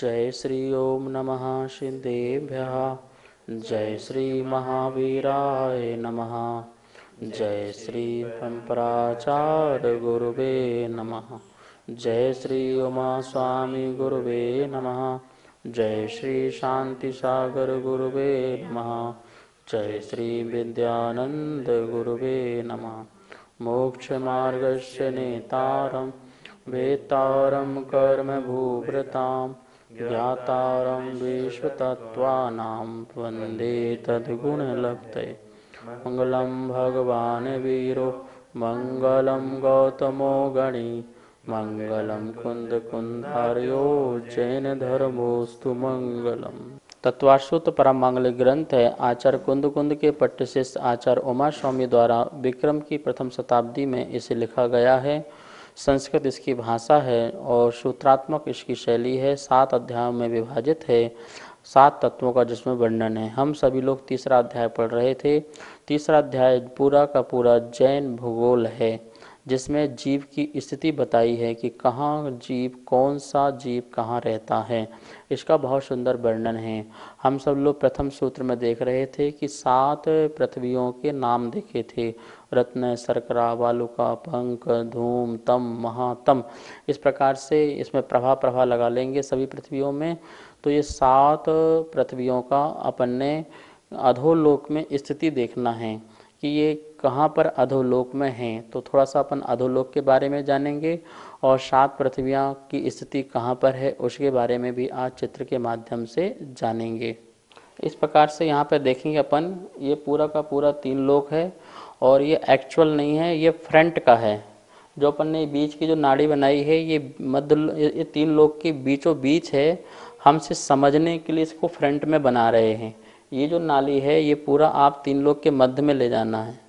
जय श्री ओम नमः सिद्धेभ्यः। जय श्री महावीराय नमः। जय श्री परम्पराचार्य गुरुवे नमः। जय श्री उमा स्वामी गुरुवे नमः। जय श्री शांति सागर गुरुवे नमः। जय श्री विद्यानंद गुरुवे नमः। मोक्ष मार्गस्य नेतारं वेतारं कर्म भूभृतां ज्ञातारं विश्वतत्त्वानां वन्दे तद्गुणलब्धये। मंगलम भगवान वीरो मंगलम गौतमो गणी मंगलम कुंद कुंधार्यो जैन धर्मोस्तु मंगलम। तत्वाश्रुत परम मांगलिक ग्रंथ है। आचार्य कुंद कुंद के पट्टशिष्य आचार्य उमा स्वामी द्वारा विक्रम की प्रथम शताब्दी में इसे लिखा गया है। संस्कृत इसकी भाषा है और सूत्रात्मक इसकी शैली है। 7 अध्यायों में विभाजित है। 7 तत्वों का जिसमें वर्णन है। हम सभी लोग तीसरा अध्याय पढ़ रहे थे। तीसरा अध्याय पूरा का पूरा जैन भूगोल है, जिसमें जीव की स्थिति बताई है कि कहाँ जीव, कौन सा जीव कहाँ रहता है। इसका बहुत सुंदर वर्णन है। हम सब लोग प्रथम सूत्र में देख रहे थे कि 7 पृथ्वियों के नाम देखे थे। रत्न, शर्करा, वालुका, पंख, धूम, तम, महातम। इस प्रकार से इसमें प्रभा लगा लेंगे सभी पृथ्वियों में। तो ये 7 पृथ्वियों का अपन ने अधोलोक में स्थिति देखना है कि ये कहाँ पर अधोलोक में हैं। तो थोड़ा सा अपन अधोलोक के बारे में जानेंगे और 7 पृथ्वियाँ की स्थिति कहाँ पर है उसके बारे में भी आज चित्र के माध्यम से जानेंगे। इस प्रकार से यहाँ पर देखेंगे अपन, ये पूरा का पूरा 3 लोक है और ये एक्चुअल नहीं है, ये फ्रंट का है। जो अपन ने बीच की जो नाड़ी बनाई है ये ये 3 लोक के बीचों बीच है। हमसे समझने के लिए इसको फ्रंट में बना रहे हैं। ये जो नाली है ये पूरा आप 3 लोक के मध्य में ले जाना है।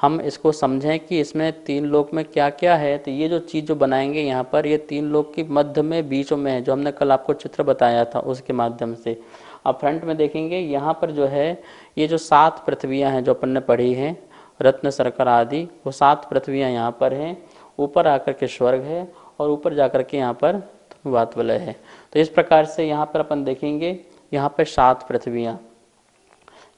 हम इसको समझें कि इसमें 3 लोक में क्या क्या है। तो ये जो चीज़ जो बनाएंगे यहाँ पर, ये 3 लोक के मध्य में बीचों में है, जो हमने कल आपको चित्र बताया था उसके माध्यम से। अब फ्रंट में देखेंगे यहाँ पर जो है ये जो 7 पृथ्वियाँ हैं जो अपन ने पढ़ी हैं, रत्न, शर्करा आदि, वो 7 पृथ्वियाँ यहाँ पर हैं। ऊपर आकर के स्वर्ग है और ऊपर जाकर के यहाँ पर वातवलय है। तो इस प्रकार से यहाँ पर अपन देखेंगे, यहाँ पर 7 पृथ्वियाँ,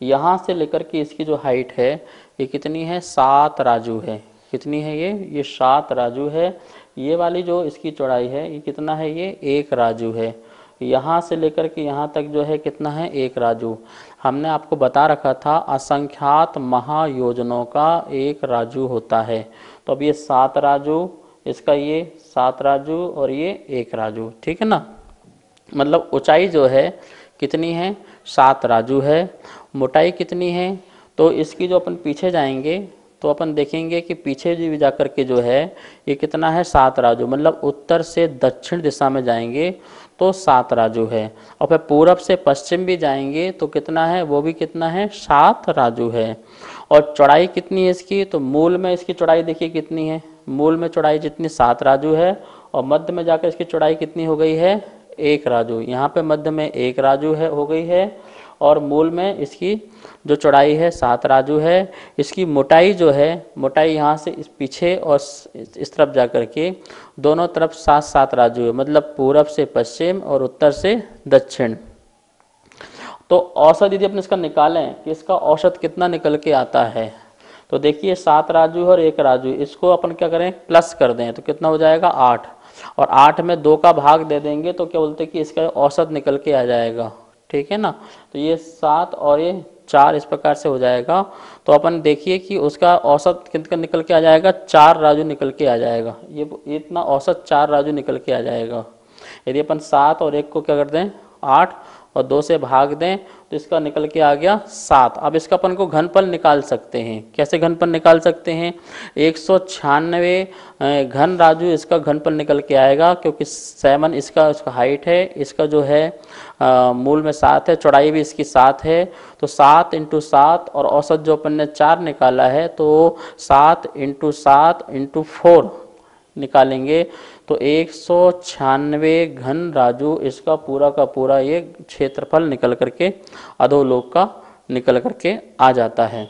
यहाँ से लेकर के इसकी जो हाइट है ये कितनी है, 7 राजू है। कितनी है ये 7 राजू है। ये वाली जो इसकी चौड़ाई है ये कितना है, ये 1 राजू है। यहाँ से लेकर के यहाँ तक जो है कितना है, 1 राजू। हमने आपको बता रखा था असंख्यात महायोजनों का 1 राजू होता है। तो अब ये 7 राजू, इसका ये 7 राजू और ये 1 राजू, ठीक है ना। मतलब ऊंचाई जो है कितनी है, 7 राजू है। मोटाई कितनी है, तो इसकी जो अपन पीछे जाएंगे तो अपन देखेंगे कि पीछे भी जाकर के जो है ये कितना है, 7 राजू। मतलब उत्तर से दक्षिण दिशा में जाएंगे तो 7 राजू है। और फिर पूरब से पश्चिम भी जाएंगे तो कितना है, वो भी कितना है, 7 राजू है। और चौड़ाई कितनी है इसकी, तो मूल में इसकी चौड़ाई देखिए कितनी है, मूल में चौड़ाई जितनी 7 राजू है और मध्य में जाकर इसकी चौड़ाई कितनी हो गई है, 1 राजू। यहाँ पे मध्य में 1 राजू है हो गई है और मूल में इसकी जो चौड़ाई है 7 राजू है। इसकी मोटाई जो है, मोटाई यहाँ से इस पीछे और इस तरफ जाकर के दोनों तरफ 7-7 राजू है। मतलब पूरब से पश्चिम और उत्तर से दक्षिण। तो औसत यदि अपन इसका निकालें कि इसका औसत कितना निकल के आता है, तो देखिए 7 राजू और 1 राजू, इसको अपन क्या करें, प्लस कर दें तो कितना हो जाएगा, 8। और 8 में 2 का भाग दे देंगे तो क्या बोलते हैं कि इसका औसत निकल के आ जाएगा, ठीक है ना। तो ये 7 और ये 4 इस प्रकार से हो जाएगा। तो अपन देखिए कि उसका औसत कितना निकल के आ जाएगा, 4 राजू निकल के आ जाएगा। ये इतना औसत 4 राजू निकल के आ जाएगा। यदि अपन 7 और 1 को क्या कर दें, 8 और 2 से भाग दें तो इसका निकल के आ गया 7। अब इसका अपन को घनफल निकाल सकते हैं। कैसे घनफल निकाल सकते हैं, 196 घन राजू इसका घनफल निकल के आएगा, क्योंकि 7 इसका हाइट है, इसका जो है मूल में 7 है, चौड़ाई भी इसकी 7 है। तो 7 × 7 और औसत जो अपन ने 4 निकाला है, तो 7 × 7 × 4 निकालेंगे तो 196 घन राजू इसका पूरा का पूरा ये क्षेत्रफल निकल करके अधोलोक का निकल करके आ जाता है।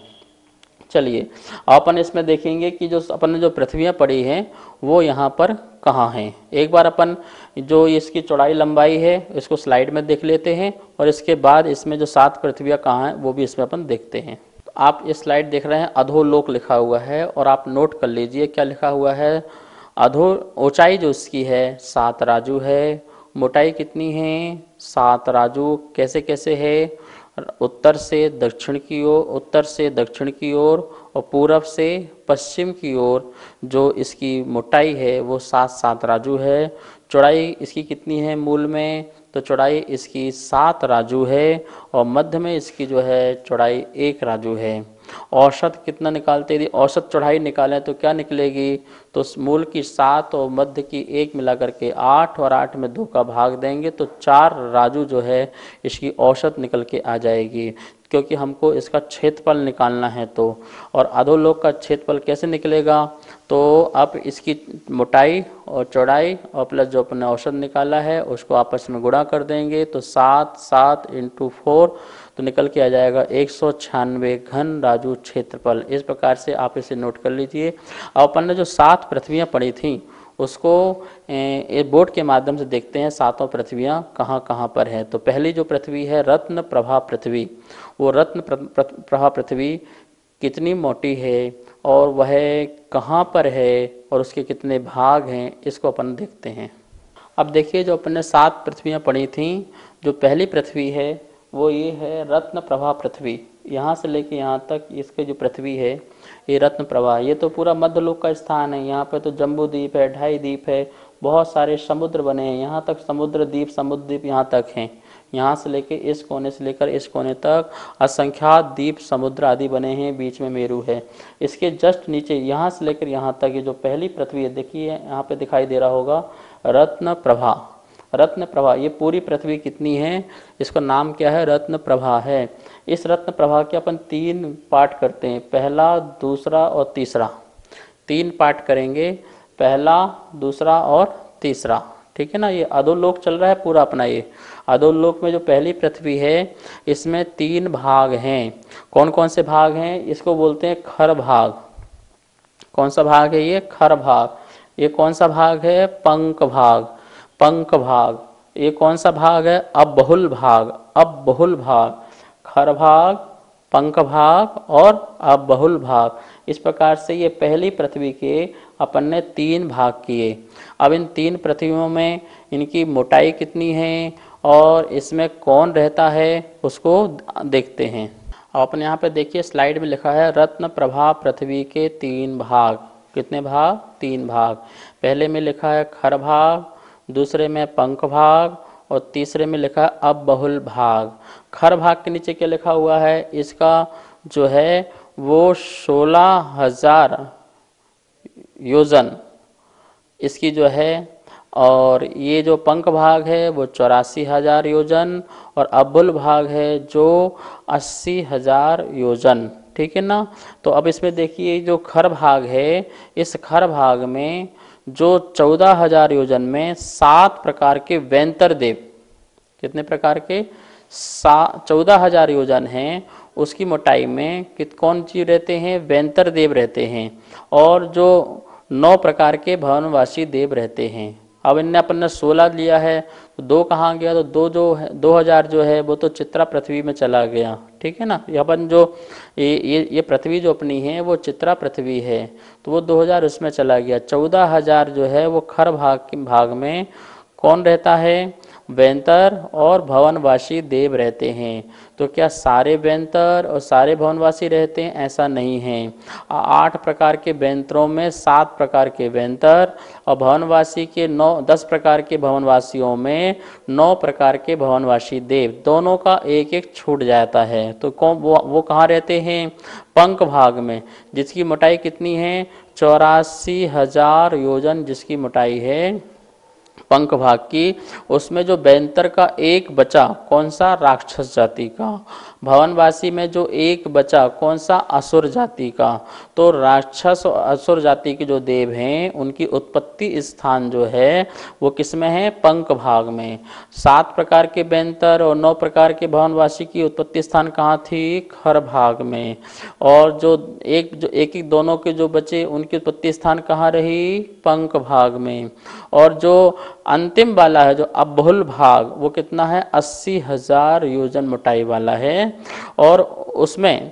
चलिए अपन इसमें देखेंगे कि जो अपन ने जो पृथ्वियाँ पड़ी हैं वो यहाँ पर कहाँ हैं। एक बार अपन जो इसकी चौड़ाई लंबाई है इसको स्लाइड में देख लेते हैं और इसके बाद इसमें जो 7 पृथ्वियाँ कहाँ हैं वो भी इसमें अपन देखते हैं। तो आप ये स्लाइड देख रहे हैं, अधोलोक लिखा हुआ है और आप नोट कर लीजिए क्या लिखा हुआ है। ऊंचाई जो इसकी है 7 राजू है, मोटाई कितनी है 7 राजू। कैसे कैसे है, उत्तर से दक्षिण की ओर, उत्तर से दक्षिण की ओर और पूरब से पश्चिम की ओर जो इसकी मोटाई है वो 7 राजू है। चौड़ाई इसकी कितनी है मूल में, तो चौड़ाई इसकी 7 राजू है और मध्य में इसकी जो है चौड़ाई 1 राजू है। औसत कितना निकालते, यदि औसत चौड़ाई निकालें तो क्या निकलेगी, तो मूल की 7 और मध्य की 1 मिला करके 8 और 8 में 2 का भाग देंगे तो 4 राजू जो है इसकी औसत निकल के आ जाएगी, क्योंकि हमको इसका क्षेत्रफल निकालना है। तो और अधोलोक का क्षेत्रफल कैसे निकलेगा, तो आप इसकी मोटाई और चौड़ाई और प्लस जो अपने औसत निकाला है उसको आपस में गुणा कर देंगे तो 7 × 4 तो निकल के आ जाएगा 196 घन राजू क्षेत्रफल। इस प्रकार से आप इसे नोट कर लीजिए। अब अपन ने जो 7 पृथ्वियाँ पड़ी थी उसको बोर्ड के माध्यम से देखते हैं 7 पृथ्वियाँ कहाँ कहाँ पर है। तो पहली जो पृथ्वी है रत्न प्रभा पृथ्वी, वो रत्न प्रभा पृथ्वी कितनी मोटी है और वह कहाँ पर है और उसके कितने भाग हैं, इसको अपन देखते हैं। अब देखिए जो अपन ने 7 पृथ्वियाँ पड़ी थीं, जो पहली पृथ्वी है वो ये है रत्न प्रभा पृथ्वी। यहाँ से लेके यहाँ तक इसके जो पृथ्वी है ये रत्न प्रभा, ये तो पूरा मध्यलोक का स्थान है। यहाँ पे तो जम्बू द्वीप है, 2.5 द्वीप है, बहुत सारे समुद्र बने हैं, यहाँ तक समुद्र द्वीप यहाँ तक हैं। यहाँ से लेके इस कोने से लेकर इस कोने तक असंख्यात द्वीप समुद्र आदि बने हैं, बीच में मेरू है। इसके जस्ट नीचे यहाँ से लेकर यहाँ तक ये जो पहली पृथ्वी है, देखिए यहाँ पे दिखाई दे रहा होगा रत्न प्रभा। रत्न प्रभा ये पूरी पृथ्वी कितनी है, इसका नाम क्या है, रत्न प्रभा है। इस रत्न प्रभा के अपन 3 पार्ट करते हैं, पहला दूसरा और तीसरा। 3 पार्ट करेंगे, पहला दूसरा और तीसरा, ठीक है ना। ये अधोलोक चल रहा है पूरा अपना। ये अधोलोक में जो पहली पृथ्वी है इसमें 3 भाग हैं। कौन कौन से भाग हैं, इसको बोलते हैं खर भाग। कौन सा भाग है ये, खर भाग। ये कौन सा भाग है, पंक भाग। पंक भाग। ये कौन सा भाग है, अबहुल भाग। अबहुल भाग, खर भाग, पंक भाग और अबहुल भाग। इस प्रकार से ये पहली पृथ्वी के अपन ने 3 भाग किए। अब इन 3 पृथ्वियों में इनकी मोटाई कितनी है और इसमें कौन रहता है उसको देखते हैं। अब अपन यहाँ पे देखिए स्लाइड में लिखा है रत्न प्रभा पृथ्वी के 3 भाग। कितने भाग, 3 भाग। पहले में लिखा है खर भाग, दूसरे में पंख भाग और तीसरे में लिखा है अबहुल भाग। खर भाग के नीचे क्या लिखा हुआ है, इसका जो है वो 16,000 योजन इसकी जो है, और ये जो पंख भाग है वो 84,000 योजन और अबुल भाग है जो 80,000 योजन, ठीक है ना। तो अब इसमें देखिए जो खर भाग है, इस खर भाग में जो 14,000 योजन में 7 प्रकार के वैंतर देव, कितने प्रकार के, 14,000 योजन हैं, उसकी मोटाई में कौन चीज रहते हैं, वैंतर देव रहते हैं। और जो 9 प्रकार के भवनवासी देव रहते हैं। अब इनने अपन ने 16 लिया है तो 2 कहाँ गया, तो 2 जो है 2,000 जो है वो तो चित्रा पृथ्वी में चला गया, ठीक है ना। ये अपन जो ये पृथ्वी जो अपनी है वो चित्रा पृथ्वी है तो वो 2,000 उसमें चला गया। 14,000 जो है वो खर भाग में कौन रहता है, वैंतर और भवनवासी देव रहते हैं। तो क्या सारे वैंतर और सारे भवनवासी रहते हैं, ऐसा नहीं है। 8 प्रकार के वैंतरों में 7 प्रकार के वैंतर और भवनवासी के 10 प्रकार के भवनवासियों में 9 प्रकार के भवनवासी देव, दोनों का एक एक छूट जाता है। तो कौन वो कहाँ रहते हैं, पंख भाग में, जिसकी मोटाई कितनी है, 84,000 योजन जिसकी मोटाई है पंख भाग की। उसमें जो वैंतर का एक बचा, कौन सा, राक्षस जाति का, भवनवासी में जो एक बचा कौन सा, असुर जाति का, तो राक्षस और असुर जाति के जो देव हैं उनकी उत्पत्ति स्थान जो है वो किस में है, पंक भाग में। 7 प्रकार के बेंतर और 9 प्रकार के भवनवासी की उत्पत्ति स्थान कहाँ थी, खर भाग में। और जो एक दोनों के जो बचे उनकी उत्पत्ति स्थान कहाँ रही, पंक भाग में। और जो अंतिम वाला है जो अबहुल भाग वो कितना है, 80,000 योजन मोटाई वाला है। और उसमें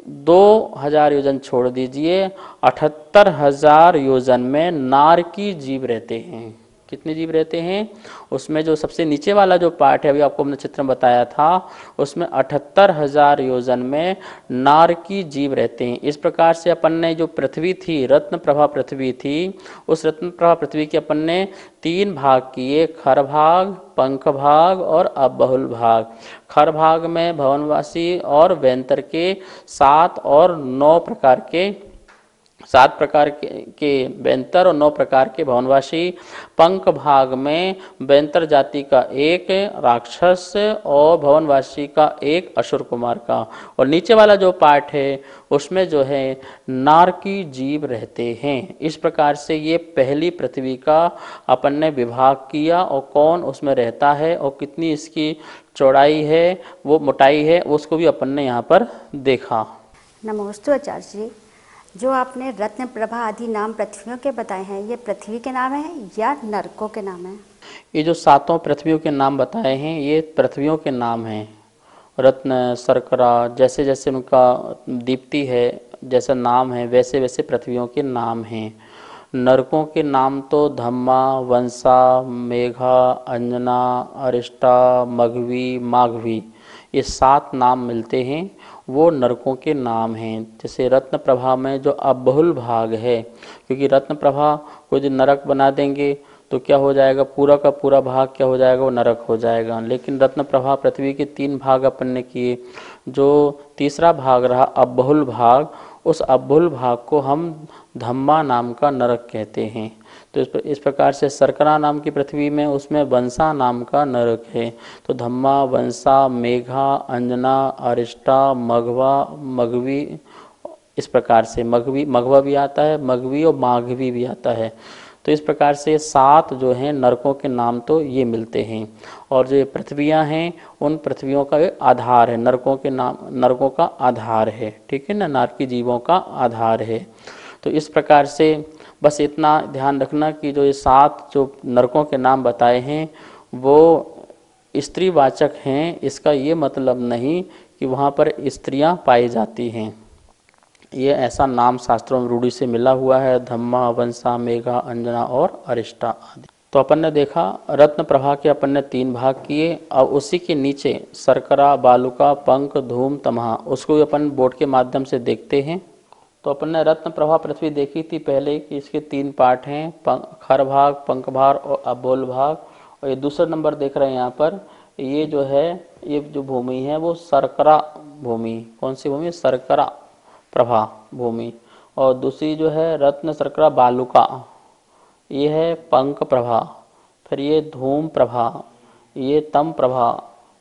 2,000 योजन छोड़ दीजिए, 78,000 योजन में नारकी जीव रहते हैं। कितने जीव रहते हैं, उसमें जो सबसे नीचे वाला जो पार्ट है अभी आपको हमने चित्र में बताया था, उसमें 78,000 योजन में नारकी जीव रहते हैं। इस प्रकार से अपन ने जो पृथ्वी थी, रत्न प्रभा पृथ्वी थी, उस रत्न प्रभा पृथ्वी के अपन ने 3 भाग किए, खर भाग, पंख भाग और अबहुल भाग। खर भाग में भवनवासी और वेंतर के 7 और 9 प्रकार के बेंतर और 9 प्रकार के भवनवासी। पंख भाग में बेंतर जाति का 1 राक्षस और भवनवासी का 1 असुर कुमार का। और नीचे वाला जो पार्ट है उसमें जो है नारकी जीव रहते हैं। इस प्रकार से ये पहली पृथ्वी का अपन ने विभाग किया और कौन उसमें रहता है और कितनी इसकी चौड़ाई है, वो मोटाई है, उसको भी अपन ने यहाँ पर देखा। नमोस्तु आचार्य जी, जो आपने रत्न प्रभा आदि नाम पृथ्वियों के बताए हैं, ये पृथ्वी के नाम है या नरकों के नाम है? ये जो 7 पृथ्वियों के नाम बताए हैं ये पृथ्वियों के नाम हैं। रत्न, शर्करा, जैसे जैसे उनका दीप्ति है, जैसा नाम है वैसे वैसे पृथ्वियों के नाम हैं। नरकों के नाम तो धम्मा, वंसा, मेघा, अंजना, अरिष्टा, मघवी, माघवी, ये 7 नाम मिलते हैं, वो नरकों के नाम हैं। जैसे रत्न प्रभा में जो अबहुल भाग है, क्योंकि रत्न प्रभा को यदि नरक बना देंगे तो क्या हो जाएगा, पूरा का पूरा भाग क्या हो जाएगा, वो नरक हो जाएगा। लेकिन रत्न प्रभा पृथ्वी के 3 भाग अपन ने किए, जो तीसरा भाग रहा अबहुल भाग, उस अबहुल भाग को हम धम्मा नाम का नरक कहते हैं। तो इस प्रकार से शर्करा नाम की पृथ्वी में उसमें वंसा नाम का नरक है। तो धम्मा, वंसा, मेघा, अंजना, अरिष्टा, मघवा, मघवी, इस प्रकार से मघवा भी आता है, मघवी और माघवी भी आता है। तो इस प्रकार से 7 जो हैं नरकों के नाम तो ये मिलते हैं। और जो ये पृथ्वियाँ हैं उन पृथ्वियों का आधार है, नरकों के नाम नरकों का आधार है, ठीक है ना, नारकी जीवों का आधार है। तो इस प्रकार से बस इतना ध्यान रखना कि जो ये 7 जो नरकों के नाम बताए हैं वो स्त्रीवाचक हैं, इसका ये मतलब नहीं कि वहाँ पर स्त्रियाँ पाई जाती हैं। ये ऐसा नाम शास्त्रों में रूढ़ि से मिला हुआ है, धम्मा, वंसा, मेघा, अंजना और अरिष्टा आदि। तो अपन ने देखा रत्न प्रभा के अपन ने 3 भाग किए। और उसी के नीचे शर्करा, बालुका, पंख, धूम, तमहा, उसको भी अपन बोर्ड के माध्यम से देखते हैं। तो अपन ने रत्न प्रभा पृथ्वी देखी थी पहले कि इसके 3 पार्ट हैं, खर भाग, पंख भाग और अबहुल भाग। और ये दूसरा नंबर देख रहे हैं यहाँ पर, ये जो है ये जो भूमि है वो शर्करा भूमि। कौन सी भूमि, शर्करा प्रभा भूमि। और दूसरी जो है रत्न शर्करा बालुका, ये है पंख प्रभा। फिर ये धूम प्रभा, ये तम प्रभा,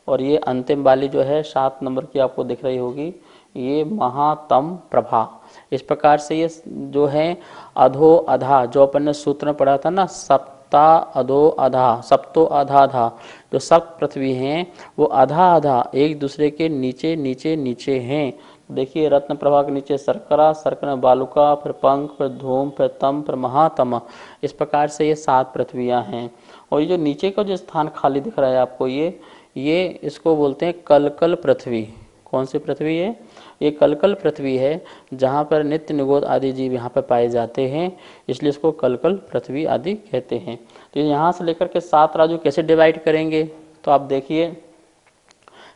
और ये अंतिम वाली जो है 7 नंबर की आपको दिख रही होगी, ये महातम प्रभा। इस प्रकार से ये जो है अधो अधा, जो अपन ने सूत्र में पढ़ा था ना, सप्ता अधो अधा, सप्तो आधा धा, जो सप्त पृथ्वी हैं वो आधा आधा एक दूसरे के नीचे नीचे नीचे हैं। देखिए रत्न प्रभा के नीचे शर्करा, शर्करा बालुका, फिर पंख, फिर धूम, फिर तम, फिर महातम। इस प्रकार से ये 7 पृथ्वियाँ हैं। और ये जो नीचे का जो स्थान खाली दिख रहा है आपको, ये इसको बोलते हैं कलकल पृथ्वी। कौन सी पृथ्वी है, ये कलकल पृथ्वी है, जहाँ पर नित्य निगोद आदि जीव यहाँ पर पाए जाते हैं, इसलिए इसको कलकल पृथ्वी आदि कहते हैं। तो यहाँ से लेकर के 7 राजू कैसे डिवाइड करेंगे, तो आप देखिए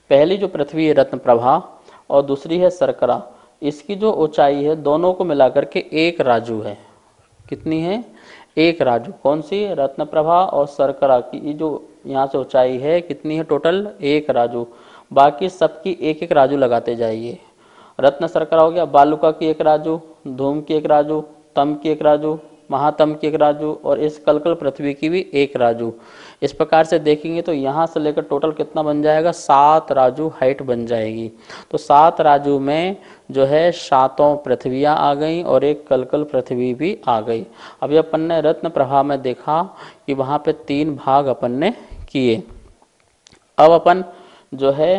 पहली जो पृथ्वी है रत्न प्रभा और दूसरी है शर्करा, इसकी जो ऊंचाई है दोनों को मिलाकर के 1 राजू है। कितनी है, 1 राजू। कौन सी, रत्न प्रभा और शर्करा की जो यहाँ से ऊंचाई है कितनी है, टोटल 1 राजू। बाकी सबकी 1-1 राजू लगाते जाइए। रत्न शर्करा हो गया, बालुका की 1 राजू, धूम की 1 राजू, तम की 1 राजू, महातम की एक राजू और इस कलकल पृथ्वी की भी एक राजू। इस प्रकार से देखेंगे तो यहाँ से लेकर टोटल कितना बन जाएगा, 7 राजू हाइट बन जाएगी। तो 7 राजू में जो है 7 पृथ्वियाँ आ गई और एक कलकल पृथ्वी भी आ गई। अभी अपन ने रत्न प्रभा में देखा कि वहाँ पे 3 भाग अपन ने किए। अब अपन जो है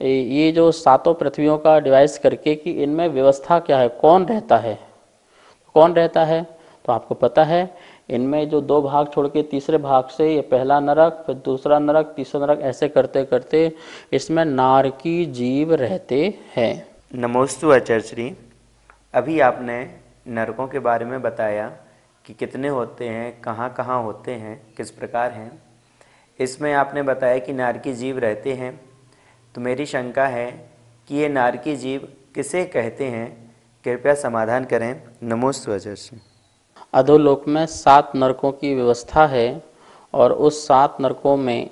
ये जो 7 पृथ्वियों का डिवाइस करके कि इनमें व्यवस्था क्या है, कौन रहता है, कौन रहता है, तो आपको पता है इनमें जो 2 भाग छोड़ के तीसरे भाग से ये पहला नरक, फिर दूसरा नरक, तीसरा नरक, ऐसे करते करते इसमें नारकी जीव रहते हैं। नमोस्तु आचार्य श्री। अभी आपने नरकों के बारे में बताया कि कितने होते हैं, कहाँ कहाँ होते हैं, किस प्रकार हैं। इसमें आपने बताया कि नारकी जीव रहते हैं। तो मेरी शंका है कि ये नारकी जीव किसे कहते हैं, कृपया समाधान करें। नमोस्तु आचार्य श्री। अधोलोक में 7 नरकों की व्यवस्था है और उस 7 नरकों में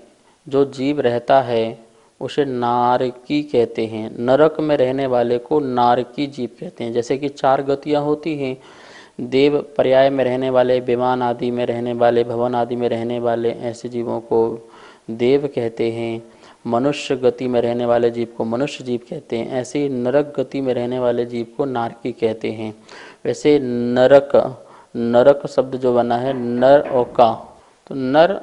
जो जीव रहता है उसे नारकी कहते हैं। नरक में रहने वाले को नारकी जीव कहते हैं। जैसे कि 4 गतियाँ होती हैं, देव पर्याय में रहने वाले, विमान आदि में रहने वाले, भवन आदि में रहने वाले ऐसे जीवों को देव कहते हैं। मनुष्य गति में रहने वाले जीव को मनुष्य जीव कहते हैं। ऐसे ही नरक गति में रहने वाले जीव को नारकी कहते हैं। वैसे नरक शब्द जो बना है नर और का, तो नर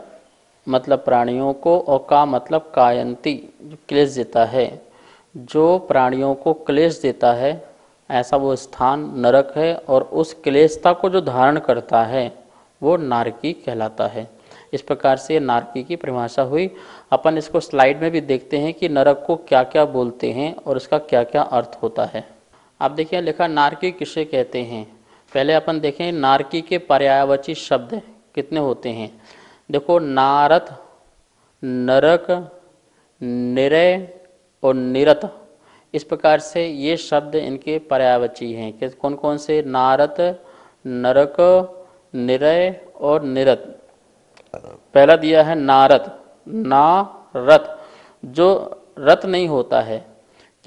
मतलब प्राणियों को और का मतलब कायंती, जो क्लेश देता है, जो प्राणियों को क्लेश देता है, ऐसा वो स्थान नरक है। और उस क्लेशता को जो धारण करता है वो नारकी कहलाता है। इस प्रकार से नारकी की परिभाषा हुई। अपन इसको स्लाइड में भी देखते हैं कि नरक को क्या क्या बोलते हैं और इसका क्या क्या अर्थ होता है। आप देखिए लिखा नारकी किसे कहते हैं। पहले अपन देखें नारकी के पर्यायवाची शब्द कितने होते हैं। देखो नारद, नरक, निरय और निरत, इस प्रकार से ये शब्द इनके पर्यायवाची हैं। कि कौन कौन से, नारद, नरक, निरय और निरत। पहला दिया है नारद, नारत, जो रत नहीं होता है।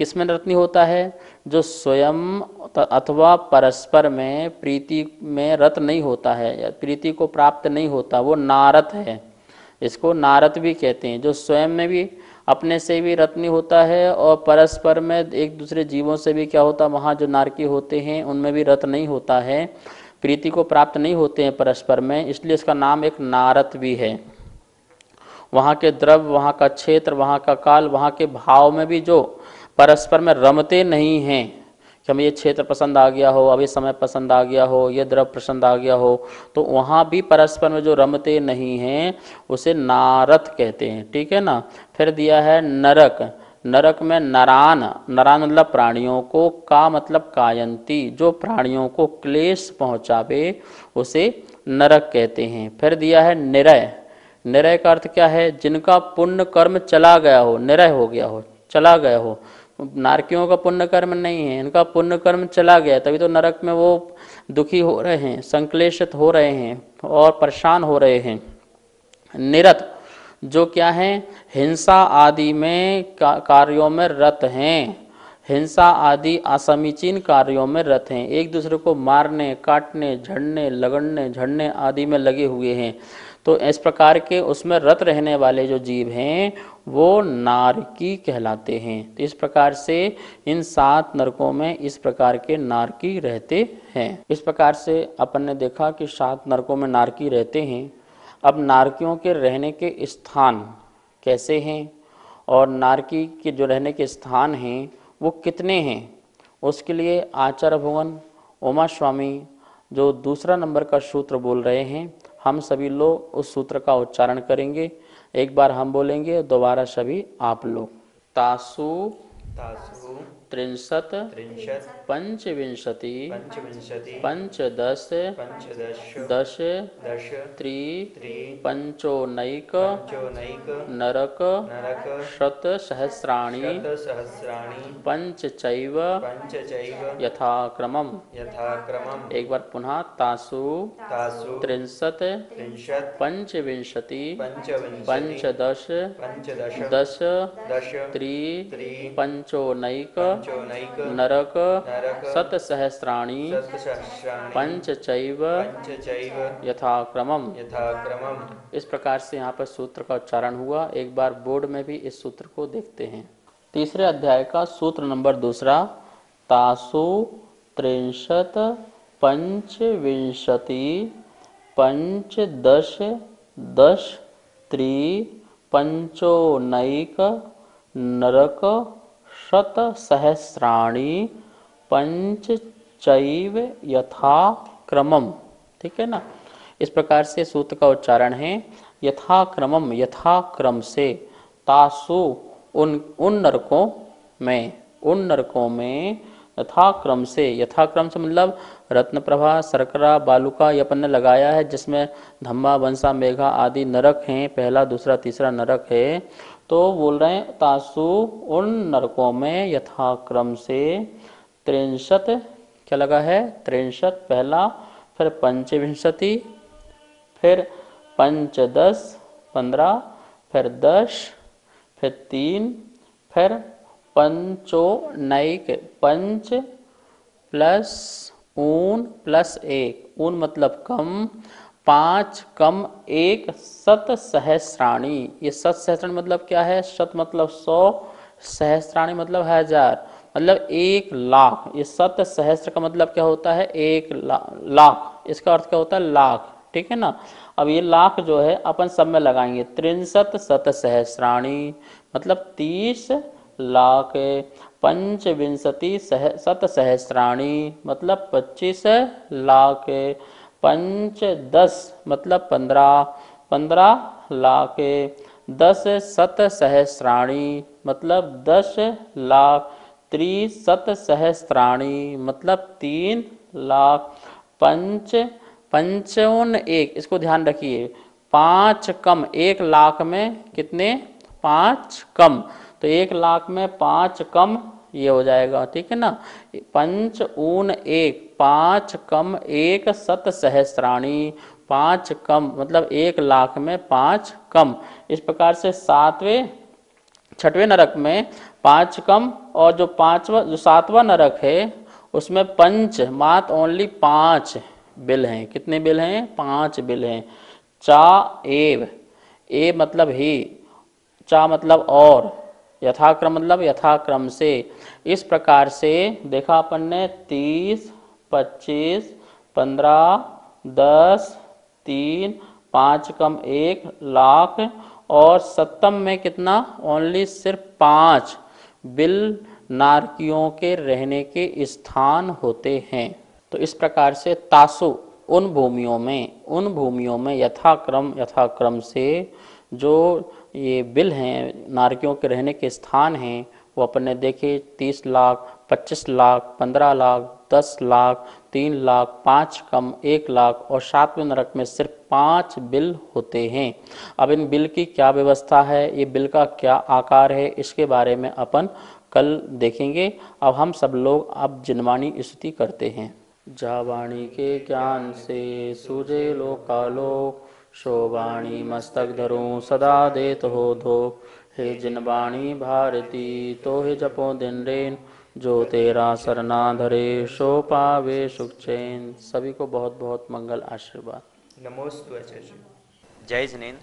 किसमें रत नहीं होता है, जो स्वयं अथवा परस्पर में प्रीति में रत नहीं होता है या प्रीति को प्राप्त नहीं होता, वो नारत है। इसको नारत भी कहते हैं। जो स्वयं में भी अपने से भी रत नहीं होता है और परस्पर में एक दूसरे जीवों से भी क्या होता, वहाँ जो नारकी होते हैं उनमें भी रत नहीं होता है, प्रीति को प्राप्त नहीं होते हैं परस्पर में, इसलिए इसका नाम एक नारत भी है। वहाँ के द्रव्य, वहाँ का क्षेत्र, वहाँ का काल, वहाँ के भाव में भी जो परस्पर में रमते नहीं हैं कि हमें ये क्षेत्र पसंद आ गया हो, अब ये समय पसंद आ गया हो, ये द्रव्य पसंद आ गया हो, तो वहाँ भी परस्पर में जो रमते नहीं हैं उसे नारत कहते हैं। ठीक है ना। फिर दिया है नरक। नरक में नरान, नरान मतलब प्राणियों को, का मतलब कायंती, जो प्राणियों को क्लेश पहुँचावे उसे नरक कहते हैं। फिर दिया है निरय। निरय का अर्थ क्या है, जिनका पुण्य कर्म चला गया हो, निरय हो गया हो, चला गया हो। नारकियों का पुण्य कर्म नहीं है, इनका पुण्य कर्म चला गया, तभी तो नरक में वो दुखी हो रहे हैं, संक्लेशित हो रहे हैं और परेशान हो रहे हैं। निरत जो क्या है, हिंसा आदि में कार्यों में रत हैं, हिंसा आदि असमीचीन कार्यों में रत हैं, एक दूसरे को मारने, काटने, झड़ने, लगड़ने, झड़ने आदि में लगे हुए हैं। तो इस प्रकार के उसमें रत रहने वाले जो जीव हैं वो नारकी कहलाते हैं। तो इस प्रकार से इन 7 नरकों में इस प्रकार के नारकी रहते हैं। इस प्रकार से अपन ने देखा कि 7 नरकों में नारकी रहते हैं। अब नारकियों के रहने के स्थान कैसे हैं और नारकी के जो रहने के स्थान हैं वो कितने हैं, उसके लिए आचार्य भगवान उमा स्वामी जो दूसरा नंबर का सूत्र बोल रहे हैं, हम सभी लोग उस सूत्र का उच्चारण करेंगे। एक बार हम बोलेंगे, दोबारा सभी आप लोग। तासु तासु त्रिंशत त्रिंशत् पंचविंशति पंचविंशति पंचदश पंचदश दश दश त्रि त्रि पंचोनैक पंचोनैक नरक नरक शतसहस्राणि शतसहस्राणि पंचचैव पंचचैव यथाक्रमम्। यथाक्रमम्। एक बार पुनः तासु तासु त्रिंशत त्रिंशत् पंचविंशति पंचविंशति पंचदश पंचदश दश दश त्रि त्रि पंचोनैक पंचोनैक नरक नरक शतसहस्राणि शतसहस्राणि पंचचैव पंचचैव यथाक्रमम्। यथाक्रमम्। इस प्रकार से यहाँ पर सूत्र का उच्चारण हुआ। एक बार बोर्ड में भी इस सूत्र को देखते हैं। तीसरे अध्याय का सूत्र नंबर दूसरा, तासु त्रिंशत् पंचविंशति पंचदश दश त्रि पंचोनैक नरक शतसहस्राणि पंचचैव यथाक्रमम्। ठीक है ना। इस प्रकार से सूत्र का उच्चारण है यथाक्रमम्, यथाक्रम से, तासु उन नरकों में यथाक्रम से, यथाक्रम से मतलब रत्न प्रभा, शर्करा, बालुका ये अपन ने लगाया है, जिसमें धम्मा, वंसा, मेघा आदि नरक हैं, पहला दूसरा तीसरा नरक है। तो बोल रहे हैं तासु उन नरकों में यथाक्रम से 63, क्या लगा है 63 पहला, फिर पंचविंशति, फिर पंचदश 15, फिर 10, फिर 3, फिर पंचोनैक, पंच प्लस ऊन प्लस एक, ऊन मतलब कम, 5 कम 1 शतसहस्राणि। ये शतसहस्राणि मतलब क्या है, शत मतलब 100, सहस्राणि मतलब 1000, मतलब 1 लाख। ये शतसहस्र का मतलब क्या होता है 1 लाख, इसका अर्थ क्या होता है लाख। ठीक है ना। अब ये लाख जो है अपन सब में लगाएंगे, 63 शतसहस्राणि मतलब 30 लाख, पंचविंशति शतसहस्राणि मतलब 25 लाख, पंचदश मतलब 15 लाख, 10 शतसहस्राणि मतलब 10 लाख, त्रिशतसहस्राणि मतलब 3 लाख, पंचोन एक, इसको ध्यान रखिए, 5 कम 1 लाख में कितने 5 कम, तो 1 लाख में 5 कम ये हो जाएगा। ठीक है ना। पंच ऊन 1, 5 कम 1 शतसहस्राणि, 5 कम मतलब 1 लाख में 5 कम। इस प्रकार से छठवें नरक में 5 कम, और जो 7वां नरक है उसमें पंच मात ओनली 5 बिल हैं। कितने बिल हैं 5 बिल हैं। चा एव, ए मतलब ही, चा मतलब और, यथाक्रम मतलब यथाक्रम से। इस प्रकार से देखा अपन ने 30, 25, 15, 10, 3, 5 कम 1 लाख, और सप्तम में कितना ओनली सिर्फ 5 बिल नारकियों के रहने के स्थान होते हैं। तो इस प्रकार से तासु उन भूमियों में यथाक्रम से जो ये बिल हैं, नारकियों के रहने के स्थान हैं, वो अपने देखे 30 लाख, 25 लाख, 15 लाख, 10 लाख, 3 लाख, 5 कम 1 लाख, और 7वें नरक में सिर्फ 5 बिल होते हैं। अब इन बिल की क्या व्यवस्था है, ये बिल का क्या आकार है, इसके बारे में अपन कल देखेंगे। अब हम सब लोग अब जिनवाणी स्तुति करते हैं। जा वाणी के ज्ञान से सूझे लोकालोक, शोवाणी मस्तक धरूं सदा देत हो धो। हे जिनवाणी भारती तो हे जपो दिन रेन, जो तेरा सरना धरे सो पावे सुख चैन। सभी को बहुत बहुत मंगल आशीर्वाद। नमोस्तु आचार्य जी। जय जिनेन्द्र।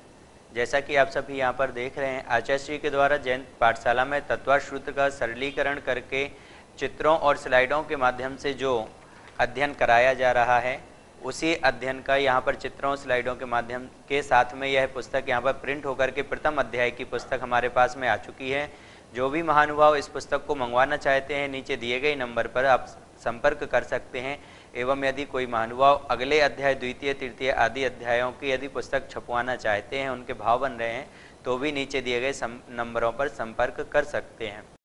जैसा कि आप सभी यहाँ पर देख रहे हैं, आचार्य जी के द्वारा जैन पाठशाला में तत्वार्थ सूत्र का सरलीकरण करके चित्रों और स्लाइडों के माध्यम से जो अध्ययन कराया जा रहा है, उसी अध्ययन का यहाँ पर चित्रों स्लाइडों के माध्यम के साथ में यह पुस्तक यहाँ पर प्रिंट होकर के प्रथम अध्याय की पुस्तक हमारे पास में आ चुकी है। जो भी महानुभाव इस पुस्तक को मंगवाना चाहते हैं, नीचे दिए गए नंबर पर आप संपर्क कर सकते हैं। एवं यदि कोई महानुभाव अगले अध्याय, द्वितीय, तृतीय आदि अध्यायों की यदि पुस्तक छपवाना चाहते हैं, उनके भाव बन रहे हैं, तो भी नीचे दिए गए नंबरों पर संपर्क कर सकते हैं।